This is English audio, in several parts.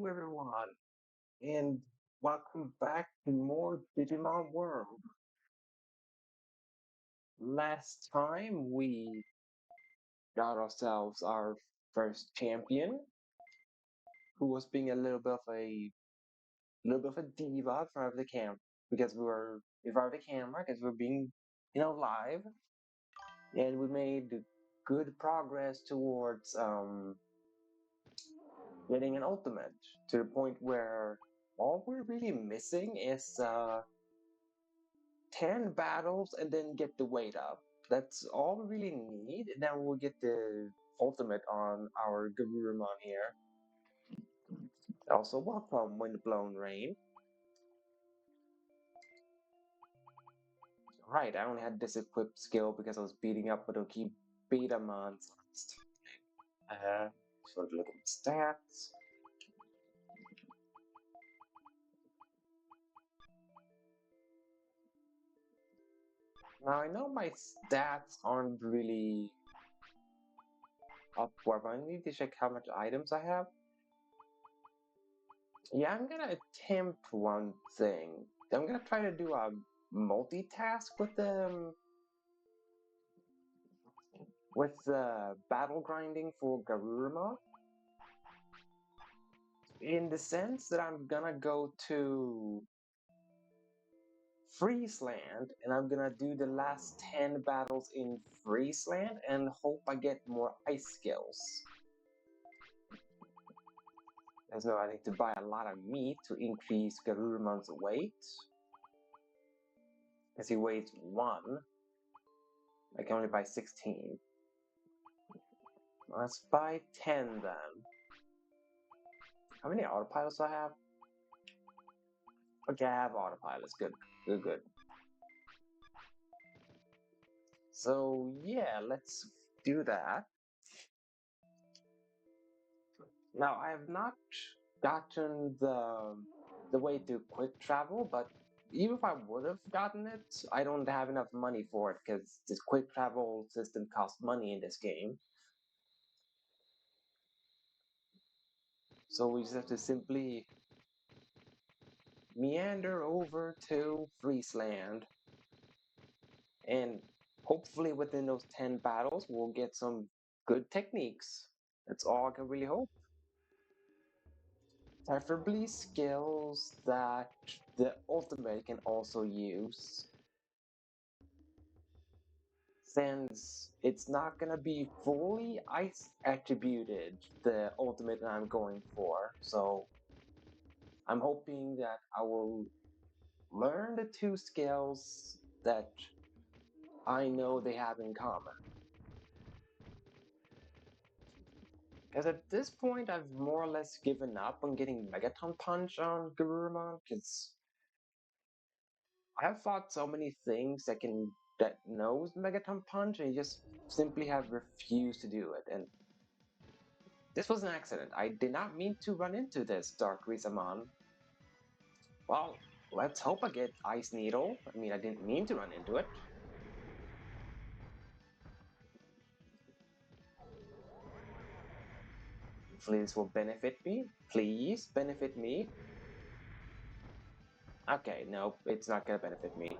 everyone, and welcome back to more Digimon World. Last time we got ourselves our first champion, who was being a little bit of a diva in front of the because we were in front of the camera because we were being live, and we made good progress towards getting an ultimate to the point where all we're really missing is 10 battles and then get the weight up. That's all we really need, and then we'll get the ultimate on our Garurumon here. Also, welcome Windblown Rain. Right, I only had this equipped skill because I was beating up with Oki Betamons last time. So look at the stats. Now I know my stats aren't really up for, but I need to check how much items I have. Yeah, I'm gonna attempt one thing. I'm gonna try to do a multitask with battle grinding for Garurumon. In the sense that I'm gonna go to Friesland and I'm gonna do the last 10 battles in Friesland and hope I get more ice skills. There's no, I need to buy a lot of meat to increase Garurumon's weight. Because he weighs 1. I can only buy 16. Let's buy 10 then. How many autopilots do I have? Okay, I have autopilots. Good, good, good. So yeah, let's do that. Now I have not gotten the way to quick travel, but even if I would have gotten it, I don't have enough money for it because this quick travel system costs money in this game. So we just have to simply meander over to Friesland, and hopefully within those 10 battles, we'll get some good techniques. That's all I can really hope. Preferably skills that the ultimate can also use. Since it's not gonna be fully ice attributed, the ultimate that I'm going for, so I'm hoping that I will learn the two skills that I know they have in common. Because at this point, I've more or less given up on getting Megaton Punch on Garurumon, because I have fought so many things that knows Megaton Punch, and you just simply have refused to do it. And this was an accident. I did not mean to run into this Dark Rizamon. Well, let's hope I get Ice Needle. I mean, I didn't mean to run into it. Hopefully this will benefit me. Please benefit me. Okay, no, it's not gonna benefit me.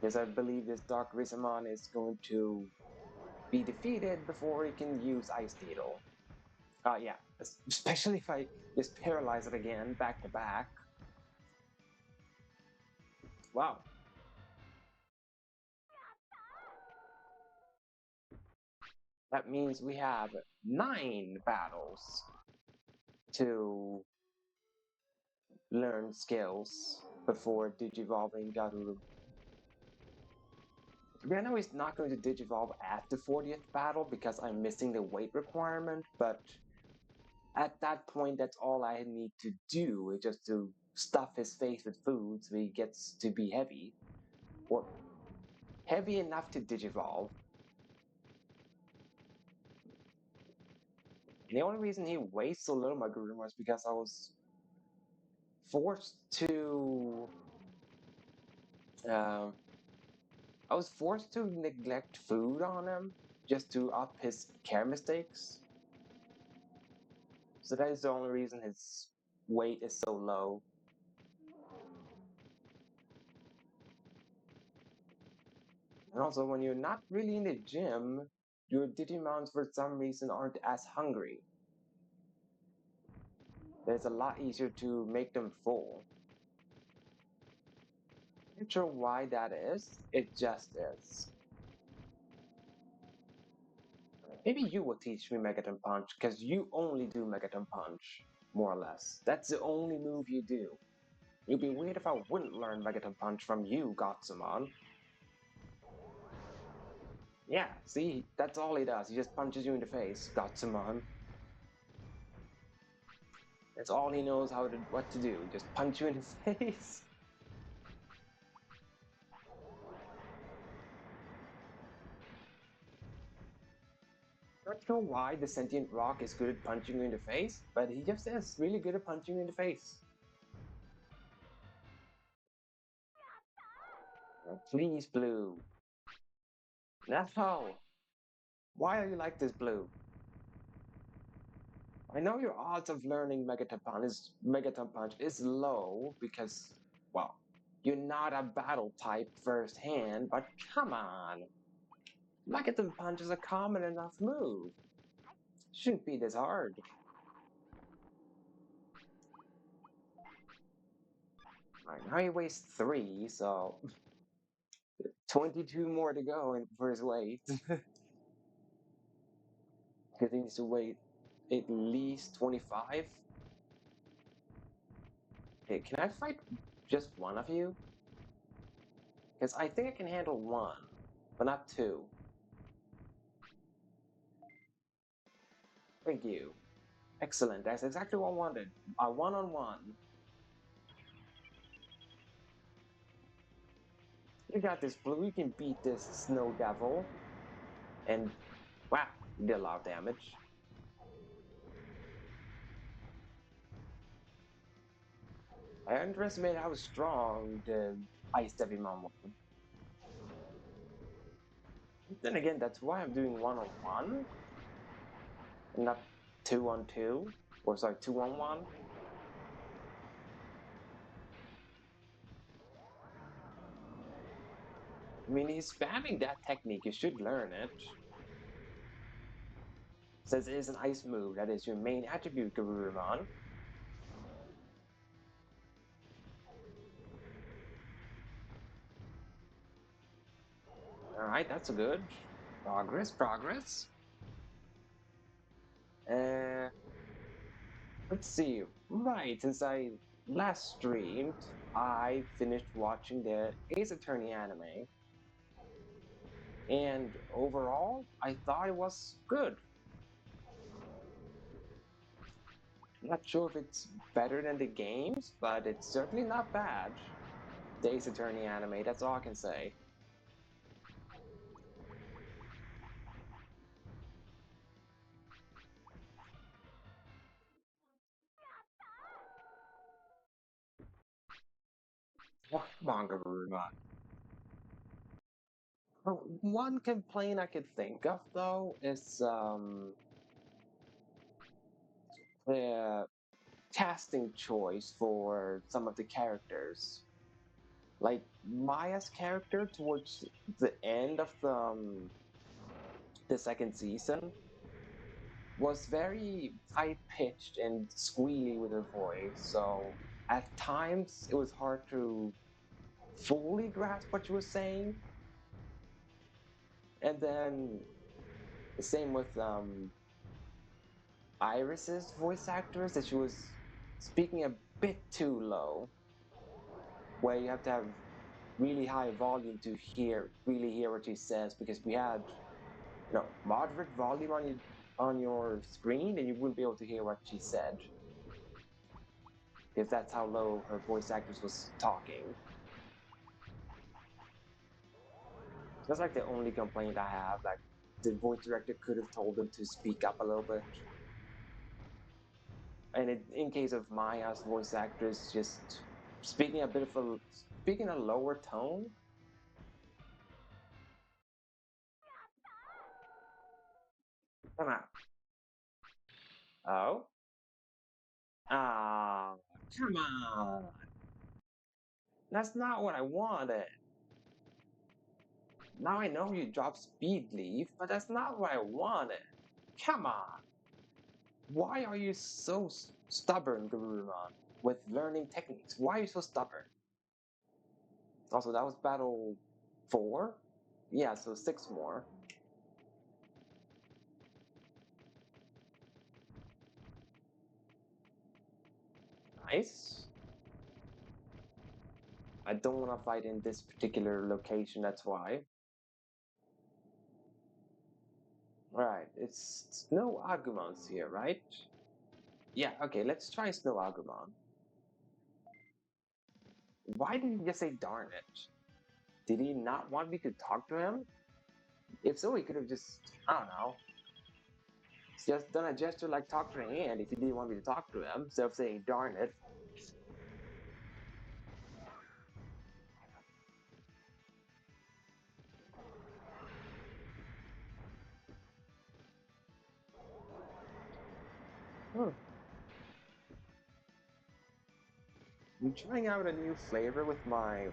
Because I believe this Dark Rizamon is going to be defeated before he can use Ice Needle. Yeah, especially if I just paralyze it again, back to back. Wow. That means we have 9 battles to learn skills before digivolving Garuru. I know he's not going to digivolve at the 40th battle because I'm missing the weight requirement, but at that point, that's all I need to do, is just to stuff his face with food so he gets to be heavy. Or heavy enough to digivolve. And the only reason he weighs so little, my Garurumon, was because I was forced to uh, neglect food on him just to up his care mistakes. So that is the only reason his weight is so low. And also, when you're not really in the gym, your Digimons for some reason aren't as hungry. It's a lot easier to make them full. Not sure why that is, it just is. Maybe you will teach me Megaton Punch, because you only do Megaton Punch, more or less. That's the only move you do. It'd be weird if I wouldn't learn Megaton Punch from you, Gotsumon. Yeah, see, that's all he does. He just punches you in the face, Gotsumon. That's all he knows what to do, just punch you in the face. Not sure why the sentient rock is good at punching you in the face, but he just is really good at punching you in the face. Please, Blue. No! Why are you like this, Blue? I know your odds of learning Megaton Punch is low because, well, you're not a battle type firsthand, but come on. Megaton Punch is a common enough move. Shouldn't be this hard. Right, now he weighs 3, so 22 more to go for his weight. Because he needs to weigh at least 25. Hey, can I fight just one of you? Because I think I can handle one, but not two. Thank you. Excellent, that's exactly what I wanted. A one-on-one. You got this, Blue. You can beat this Snow Devil. And, wow, you did a lot of damage. I underestimated how strong the Ice Digimon was. Then again, that's why I'm doing one-on-one, and not two-on-two. Or sorry, two-on-one. I mean, he's spamming that technique. You should learn it. Says it is an ice move. That is your main attribute, Garurumon. Alright, that's good. Progress. Uh, let's see. Right, since I last streamed, I finished watching the Ace Attorney anime. And overall, I thought it was good. Not sure if it's better than the games, but it's certainly not bad. The Ace Attorney anime, that's all I can say. Oh, manga Garurumon. Oh, one complaint I could think of, though, is the casting choice for some of the characters. Like Maya's character towards the end of the second season was very high pitched and squealy with her voice, so at times it was hard to fully grasp what she was saying. And then the same with Iris's voice actress, that she was speaking a bit too low, where you have to have really high volume to really hear what she says, because we had moderate volume on your screen and you wouldn't be able to hear what she said, because that's how low her voice actress was talking. That's like the only complaint I have. Like, the voice director could have told them to speak up a little bit. And in case of Maya's voice actress, just speaking a lower tone. Come on. Oh? Ah, come on. That's not what I wanted. Now I know you drop speed leaf, but that's not what I wanted. Come on. Why are you so stubborn, Garurumon, with learning techniques? Why are you so stubborn? Also, that was battle 4? Yeah, so 6 more. Nice. I don't want to fight in this particular location, that's why. Right, it's Snow Agumon's here, right? Yeah, okay, let's try Snow Agumon. Why did he just say darn it? Did he not want me to talk to him? If so, he could have just, I don't know, just done a gesture like talk to a hand if he didn't want me to talk to him, instead of saying darn it. Hmm. I'm trying out a new flavor with my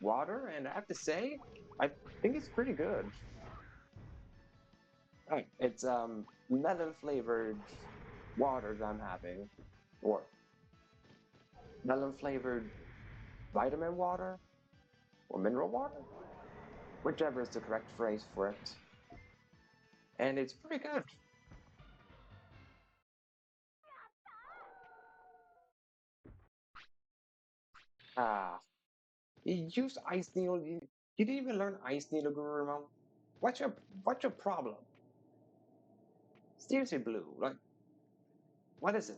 water, and I have to say, I think it's pretty good. Right, it's melon flavored water that I'm having, or melon flavored vitamin water, or mineral water, whichever is the correct phrase for it. And it's pretty good. Ah, you use Ice Needle. You didn't even learn Ice Needle, Gurumon. What's your what's your problem? Seriously, Blue. Like, what is it?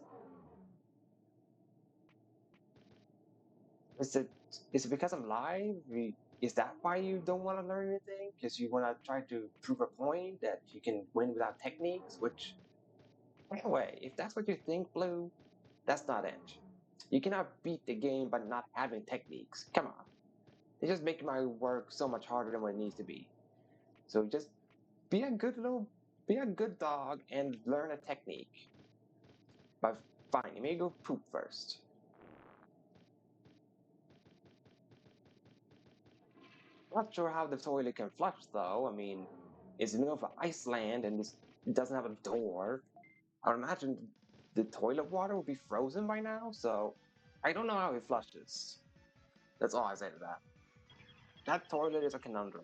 Is it is it because I'm live? Is that why you don't want to learn anything? Because you want to try to prove a point that you can win without techniques? Which, anyway, if that's what you think, Blue, that's not it. You cannot beat the game by not having techniques. Come on. It's just making my work so much harder than what it needs to be. So just be a good dog and learn a technique. But fine, you may go poop first. Not sure how the toilet can flush though. I mean, it's in the middle of Iceland and it doesn't have a door. I would imagine the toilet water would be frozen by now, so I don't know how it flushes. That's all I say to that. That toilet is a conundrum.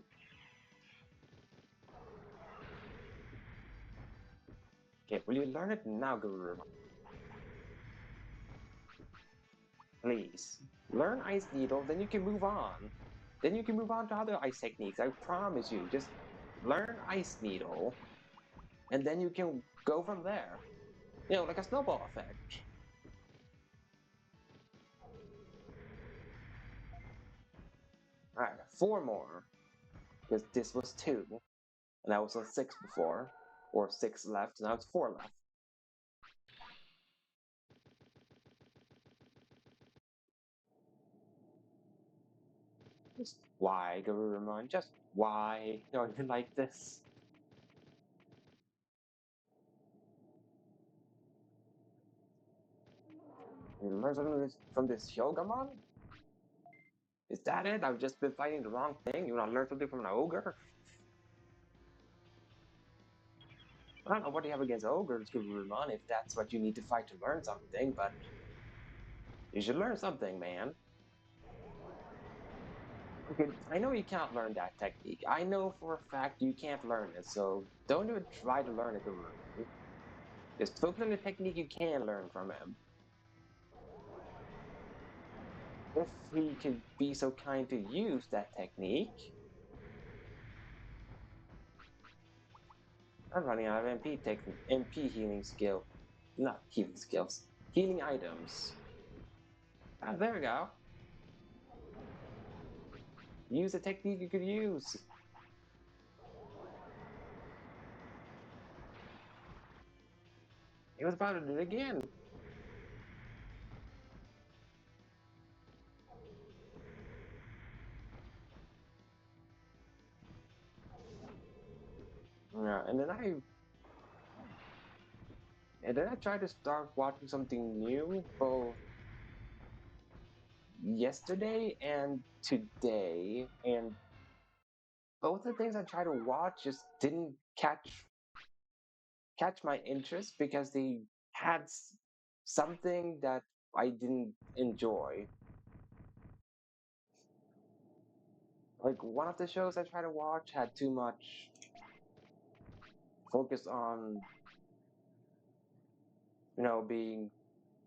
Okay, will you learn it now, Guru? Please. Learn Ice Needle, then you can move on. Then you can move on to other ice techniques. I promise you. Just learn Ice Needle, and then you can go from there. You know, like a snowball effect. Alright, 4 more. Because this was 2, and I was on 6 before. Or 6 left, now it's 4 left. Just why, Garurumon? Just why are you like this? You learn something from this Hyogamon? Is that it? I've just been fighting the wrong thing? You wanna learn something from an ogre? I don't know what you have against ogres, Garurumon, if that's what you need to fight to learn something, but you should learn something, man. Okay, I know you can't learn that technique. I know for a fact you can't learn it, so don't even try to learn it, Garurumon. Just focus on the technique you can learn from him. If he could be so kind to use that technique. I'm running out of MP healing skill. Not healing skills. Healing items. Ah, there we go. Use a technique you could use. He was about to do it again. Yeah, and then And then I tried to start watching something new both yesterday and today, and both the things I tried to watch just didn't catch my interest because they had something that I didn't enjoy. Like one of the shows I tried to watch had too much focus on, being,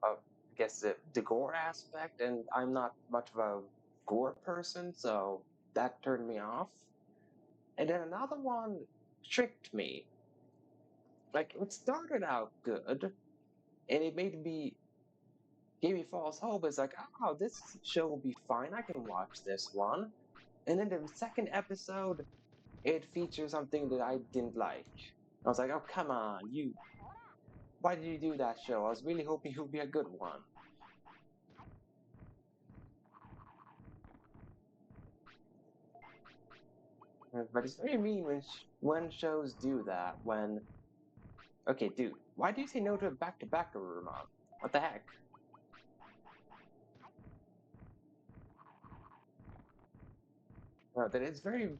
I guess, the gore aspect, and I'm not much of a gore person, so that turned me off. And then another one tricked me. Like it started out good, and it gave me false hope. It's like, oh, this show will be fine. I can watch this one. And then the second episode, it features something that I didn't like. I was like, oh, come on, why did you do that show? I was really hoping it would be a good one. But it's very mean when shows do that. Okay, dude, why do you say no to a back-to-back Garurumon? What the heck? That it's very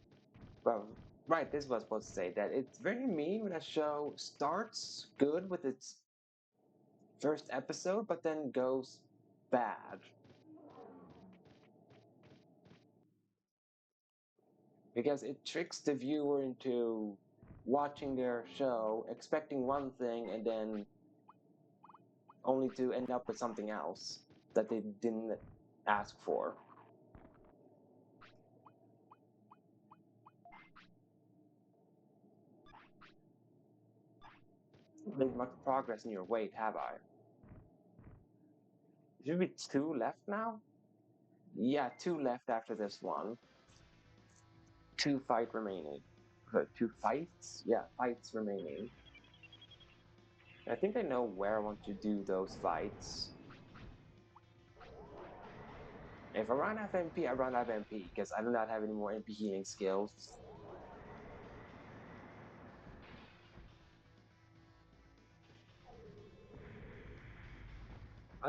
well. Right, this was supposed to say that it's very mean when a show starts good with its first episode, but then goes bad. Because it tricks the viewer into watching their show, expecting one thing, and then only to end up with something else that they didn't ask for. Made much progress in your weight, have I? Should be two left now? Yeah, two left after this one. Two fight remaining. Two fights? Yeah, fights remaining. I think I know where I want to do those fights. If I run out of MP, I run out of MP, because I do not have any more MP healing skills.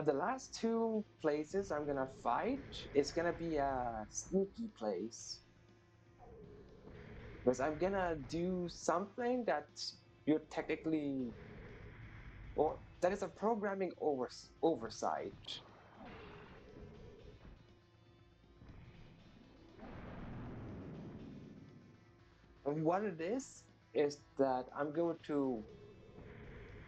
The last two places I'm gonna fight is gonna be a sneaky place. Because I'm gonna do something that you're technically, or that is a programming oversight. And what it is that I'm going to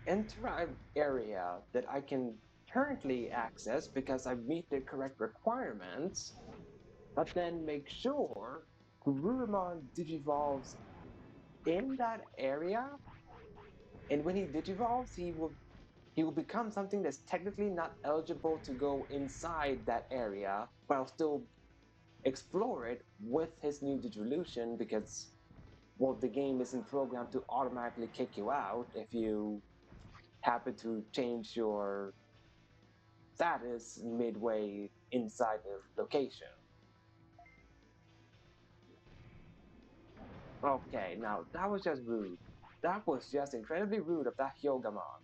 enter an area that I can currently access because I meet the correct requirements, but then make sure Garurumon digivolves in that area, and when he digivolves, he will become something that's technically not eligible to go inside that area, but I'll still explore it with his new digivolution because, well, the game isn't programmed to automatically kick you out if you happen to change your status midway inside the location. Okay, now that was just rude. That was just incredibly rude of that Hyogamon.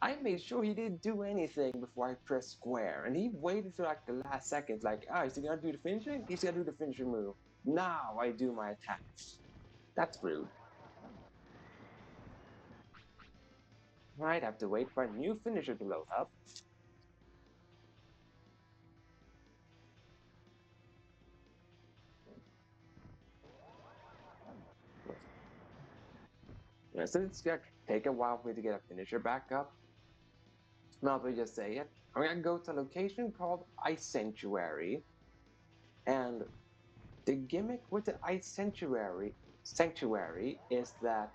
I made sure he didn't do anything before I pressed square, and he waited till like the last second, like, oh, is he gonna do the finishing? He's gonna do the finishing move. Now I do my attacks. That's rude. I'd have to wait for a new finisher to load up. Yeah, so it's gonna take a while for me to get a finisher back up. Now we just say it. I'm gonna go to a location called Ice Sanctuary, and the gimmick with the Ice Sanctuary is that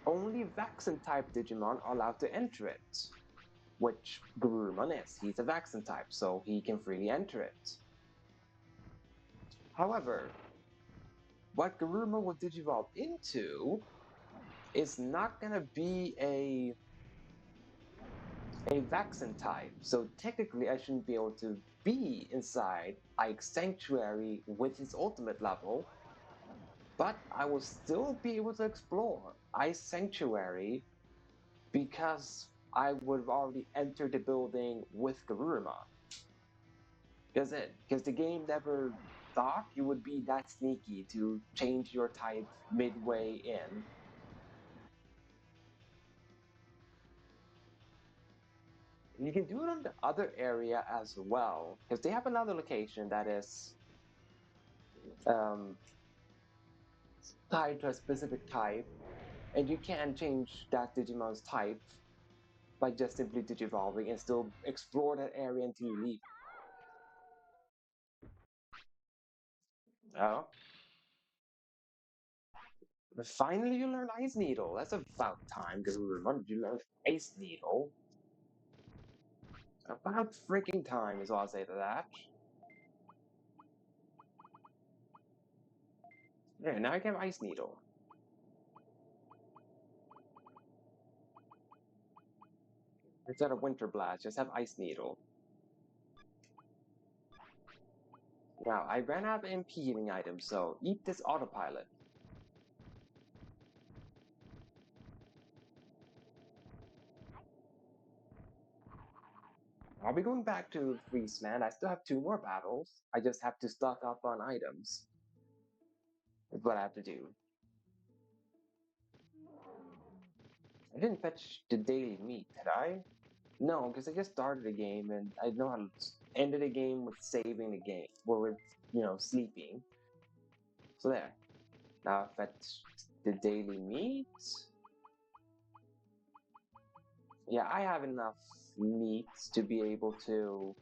only Vaccine type Digimon are allowed to enter it, which Garurumon is. He's a Vaccine type, so he can freely enter it. However, what Garurumon will digivolve into is not gonna be a Vaccine type, so technically I shouldn't be able to be inside Ike's Sanctuary with his ultimate level, but I will still be able to explore Ice Sanctuary because I would have already entered the building with Garurumon. Because the game never thought you would be that sneaky to change your type midway in. And you can do it on the other area as well, because they have another location that is um, tied to a specific type, and you can change that Digimon's type by just simply digivolving and still explore that area until you leave. Oh, but finally you learn Ice Needle. That's about time, because remember you learned Ice Needle. About freaking time is all I'll say to that. Yeah, now I can have Ice Needle. Instead of Winter Blast, just have Ice Needle. Now, I ran out of MP healing items, so eat this autopilot. I'll be going back to Freeze Man. I still have 2 more battles. I just have to stock up on items. That's what I have to do. I didn't fetch the daily meat, did I? No, because I just started the game and I know how to end the game with saving the game, or with, sleeping. So there. Now I fetch the daily meat. Yeah, I have enough meat to be able to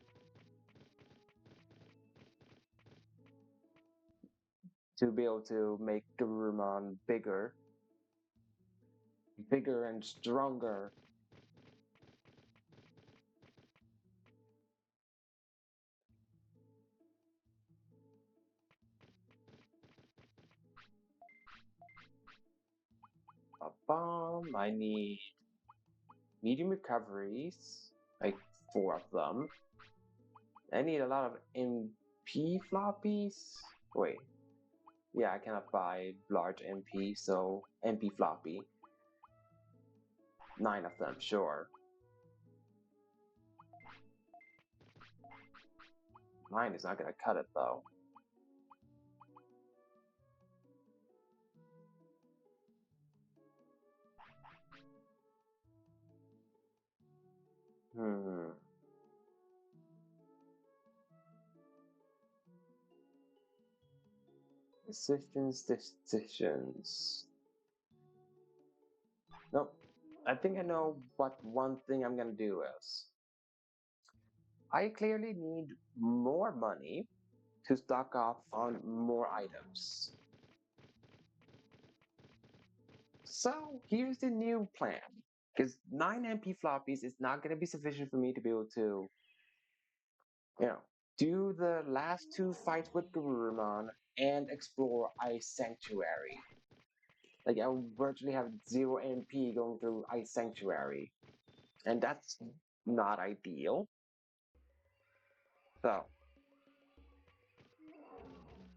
make Garurumon bigger and stronger. A bomb. I need medium recoveries, like 4 of them. I need a lot of MP floppies. Wait, yeah, I cannot buy large MP, so MP floppy. 9 of them, sure. 9 is not gonna cut it though. Hmm. Decisions. Nope. I think I know what one thing I'm gonna do is. I clearly need more money to stock up on more items. So here's the new plan. Because 9 MP floppies is not going to be sufficient for me to be able to, you know, do the last 2 fights with Garurumon and explore Ice Sanctuary. Like, I would virtually have 0 MP going through Ice Sanctuary. And that's not ideal. So,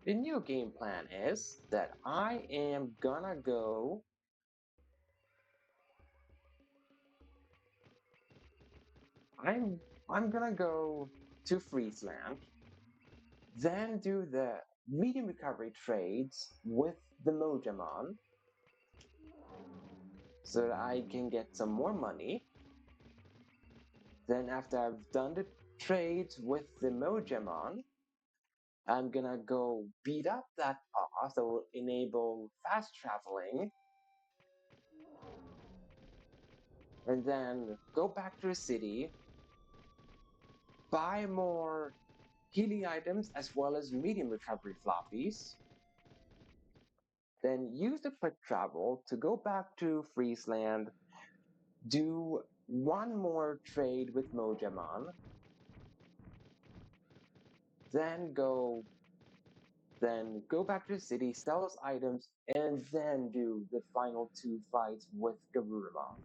the new game plan is that I am gonna go. I'm I'm gonna go to Friesland, then do the medium recovery trades with the Mojamon so that I can get some more money. Then after I've done the trades with the Mojamon, I'm gonna go beat up that boss that will enable fast traveling, and then go back to the city, buy more healing items as well as medium recovery floppies, then use the quick travel to go back to Friesland, do 1 more trade with Mojamon, then go back to the city, sell those items, and then do the final 2 fights with Garurumon.